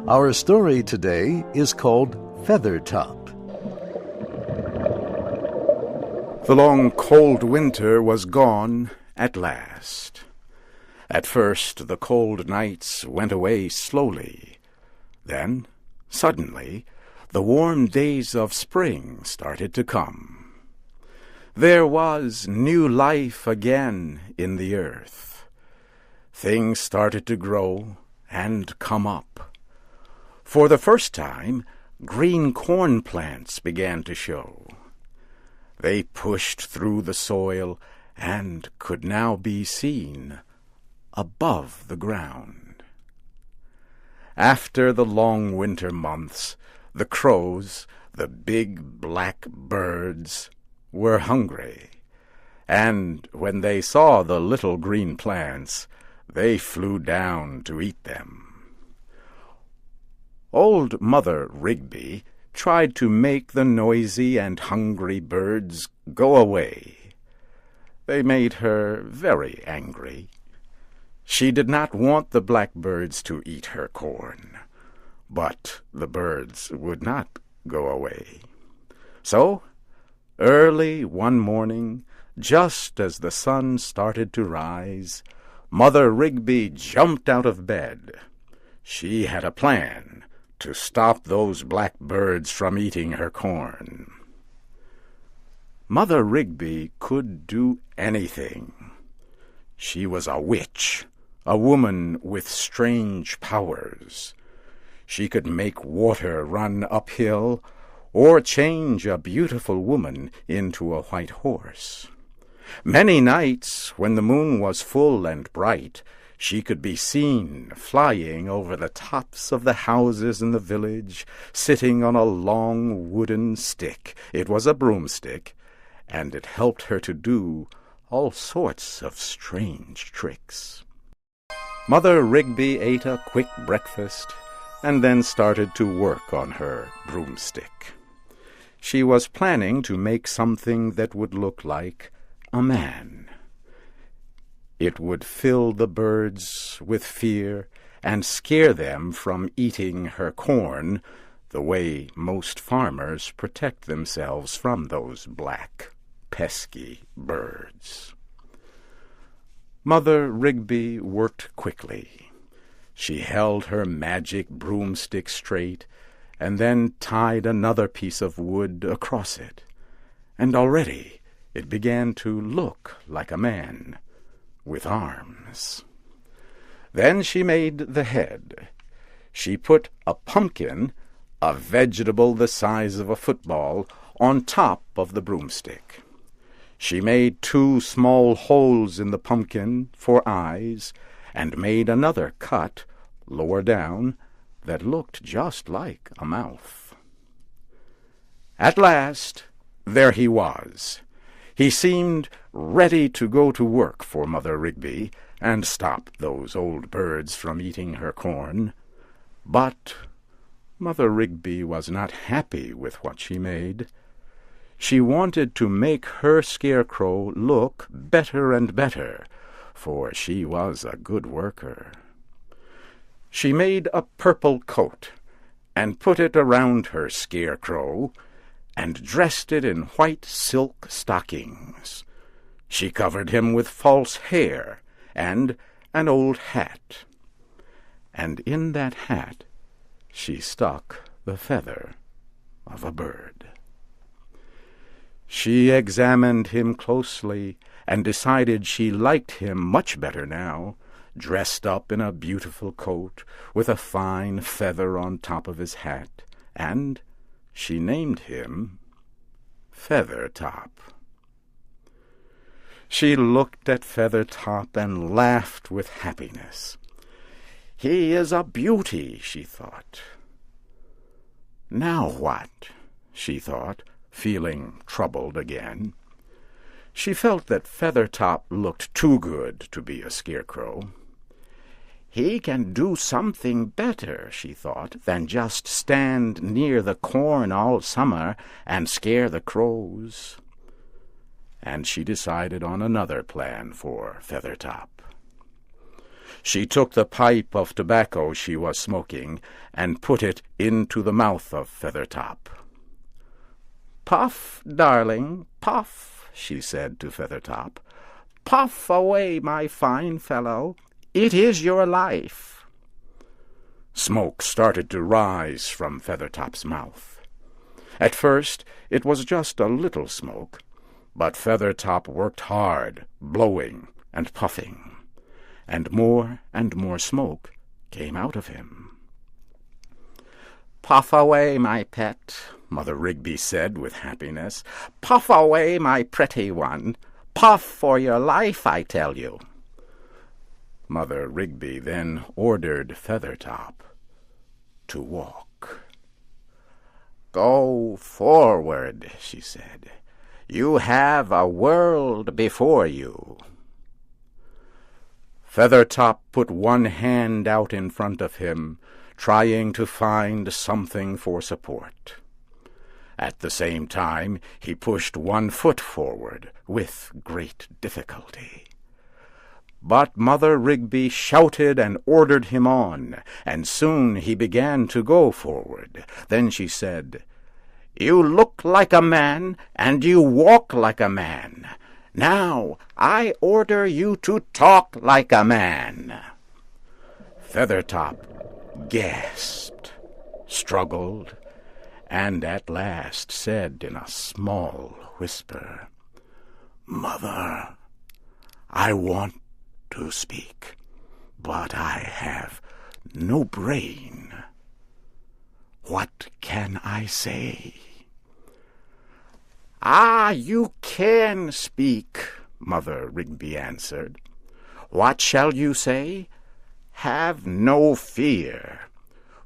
Our story today is called Feathertop. The long, cold winter was gone at last. At first, the cold nights went away slowly. Then, suddenly, the warm days of spring started to come. There was new life again in the earth. Things started to grow and come up. For the first time, green corn plants began to show. They pushed through the soil and could now be seen above the ground. After the long winter months, the crows, the big black birds, were hungry, and when they saw the little green plants, they flew down to eat them. Old Mother Rigby tried to make the noisy and hungry birds go away. They made her very angry. She did not want the blackbirds to eat her corn, but the birds would not go away. So, early one morning, just as the sun started to rise, Mother Rigby jumped out of bed. She had a plan to stop those blackbirds from eating her corn. Mother Rigby could do anything. She was a witch, a woman with strange powers. She could make water run uphill, or change a beautiful woman into a white horse. Many nights, when the moon was full and bright, she could be seen flying over the tops of the houses in the village, sitting on a long wooden stick. It was a broomstick, and it helped her to do all sorts of strange tricks. Mother Rigby ate a quick breakfast and then started to work on her broomstick. She was planning to make something that would look like a man. It would fill the birds with fear and scare them from eating her corn, the way most farmers protect themselves from those black, pesky birds. Mother Rigby worked quickly. She held her magic broomstick straight and then tied another piece of wood across it, and already it began to look like a man with arms. Then she made the head. She put a pumpkin, a vegetable the size of a football, on top of the broomstick. She made 2 small holes in the pumpkin for eyes, and made another cut lower down that looked just like a mouth. At last, there he was. He seemed ready to go to work for Mother Rigby and stop those old birds from eating her corn. But Mother Rigby was not happy with what she made. She wanted to make her Scarecrow look better and better, for she was a good worker. She made a purple coat and put it around her Scarecrow, and dressed it in white silk stockings. She covered him with false hair and an old hat, and in that hat she stuck the feather of a bird. She examined him closely and decided she liked him much better now, dressed up in a beautiful coat with a fine feather on top of his hat, and she named him Feathertop. She looked at Feathertop and laughed with happiness. "He is a beauty," she thought. "Now what?" she thought, feeling troubled again. She felt that Feathertop looked too good to be a Scarecrow. "He can do something better," she thought, "than just stand near the corn all summer and scare the crows." And she decided on another plan for Feathertop. She took the pipe of tobacco she was smoking and put it into the mouth of Feathertop. "Puff, darling, puff," she said to Feathertop. "Puff away, my fine fellow. It is your life." Smoke started to rise from Feathertop's mouth. At first it was just a little smoke, but Feathertop worked hard, blowing and puffing, and more smoke came out of him. "Puff away, my pet," Mother Rigby said with happiness. "Puff away, my pretty one. Puff for your life, I tell you." Mother Rigby then ordered Feathertop to walk. "Go forward," she said. "You have a world before you." Feathertop put one hand out in front of him, trying to find something for support. At the same time, he pushed one foot forward with great difficulty. But Mother Rigby shouted and ordered him on, and soon he began to go forward. Then she said, "You look like a man, and you walk like a man. Now I order you to talk like a man." Feathertop gasped, struggled, and at last said in a small whisper, "Mother, I want to speak, but I have no brain. What can I say?" "Ah, you can speak," Mother Rigby answered. "What shall you say? Have no fear.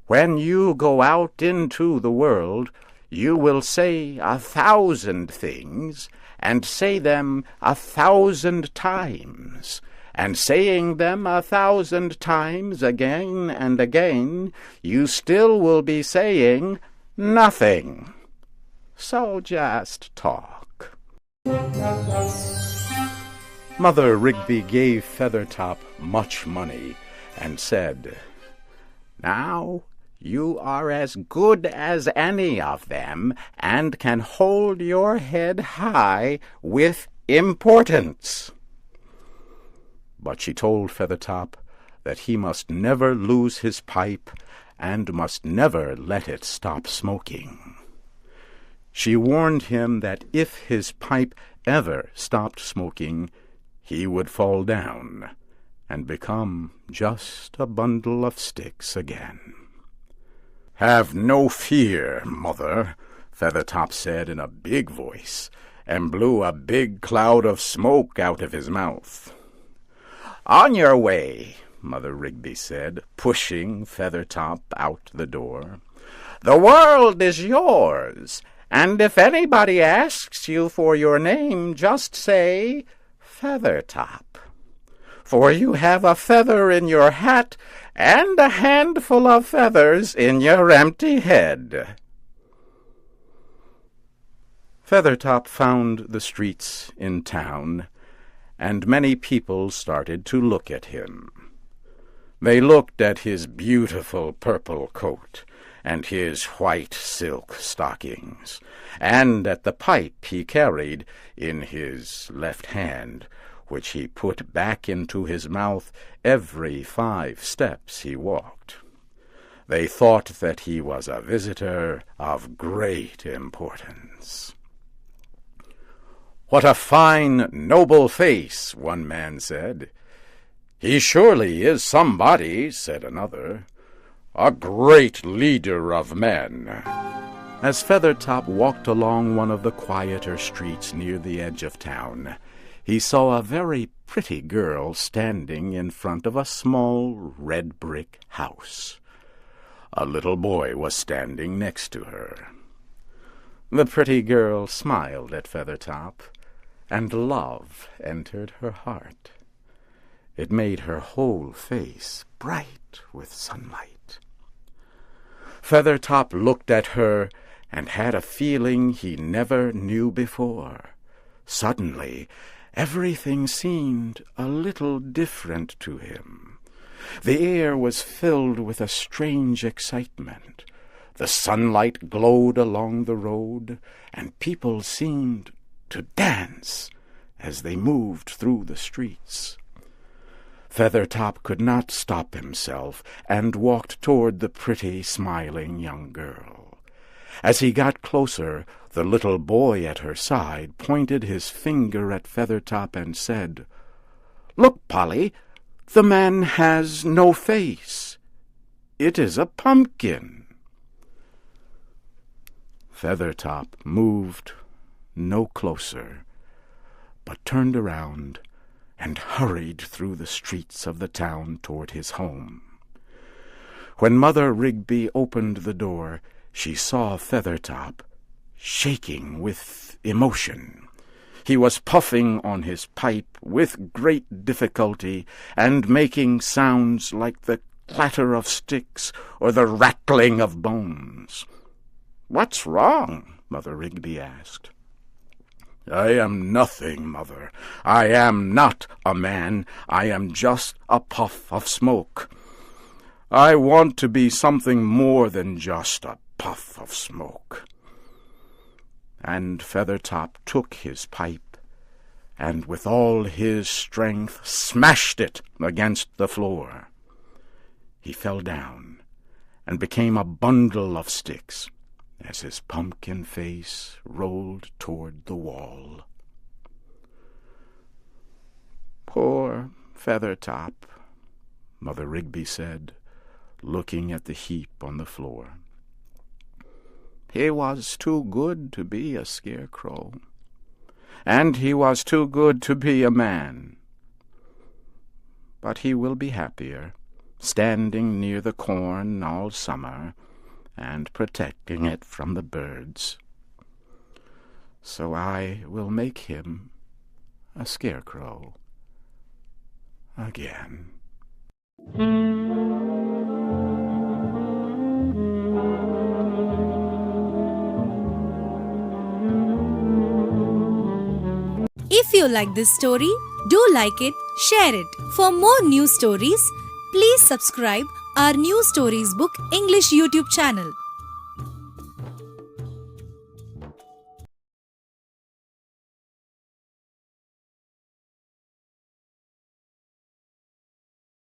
When you go out into the world, you will say 1,000 things, and say them 1,000 times, and saying them 1,000 times again and again, you still will be saying nothing. So just talk." Mother Rigby gave Feathertop much money and said, "Now you are as good as any of them, and can hold your head high with importance." But she told Feathertop that he must never lose his pipe and must never let it stop smoking. She warned him that if his pipe ever stopped smoking, he would fall down and become just a bundle of sticks again. "Have no fear, Mother," Feathertop said in a big voice, and blew a big cloud of smoke out of his mouth. "On your way," Mother Rigby said, pushing Feathertop out the door. "The world is yours, and if anybody asks you for your name, just say Feathertop. For you have a feather in your hat and a handful of feathers in your empty head." Feathertop found the streets in town, and many people started to look at him. They looked at his beautiful purple coat and his white silk stockings, and at the pipe he carried in his left hand, which he put back into his mouth every 5 steps he walked. They thought that he was a visitor of great importance. "What a fine, noble face," one man said. "He surely is somebody," said another. "A great leader of men." As Feathertop walked along one of the quieter streets near the edge of town, he saw a very pretty girl standing in front of a small red brick house. A little boy was standing next to her. The pretty girl smiled at Feathertop, and love entered her heart. It made her whole face bright with sunlight. Feathertop looked at her and had a feeling he never knew before. Suddenly, everything seemed a little different to him. The air was filled with a strange excitement. The sunlight glowed along the road, and people seemed to dance as they moved through the streets. Feathertop could not stop himself and walked toward the pretty, smiling young girl. As he got closer, the little boy at her side pointed his finger at Feathertop and said, "Look, Polly, the man has no face. It is a pumpkin." Feathertop moved no closer, but turned around and hurried through the streets of the town toward his home. When Mother Rigby opened the door, she saw Feathertop shaking with emotion. He was puffing on his pipe with great difficulty and making sounds like the clatter of sticks or the rattling of bones. "What's wrong?" Mother Rigby asked. "I am nothing, Mother. I am not a man. I am just a puff of smoke. I want to be something more than just a puff of smoke." And Feathertop took his pipe, and with all his strength smashed it against the floor. He fell down and became a bundle of sticks as his pumpkin face rolled toward the wall. "Poor Feathertop," Mother Rigby said, looking at the heap on the floor. "He was too good to be a scarecrow, and he was too good to be a man. But he will be happier, standing near the corn all summer, and protecting it from the birds. So I will make him a scarecrow again." If you like this story, do like it, share it. For more new stories, please subscribe our New Stories Book English YouTube channel.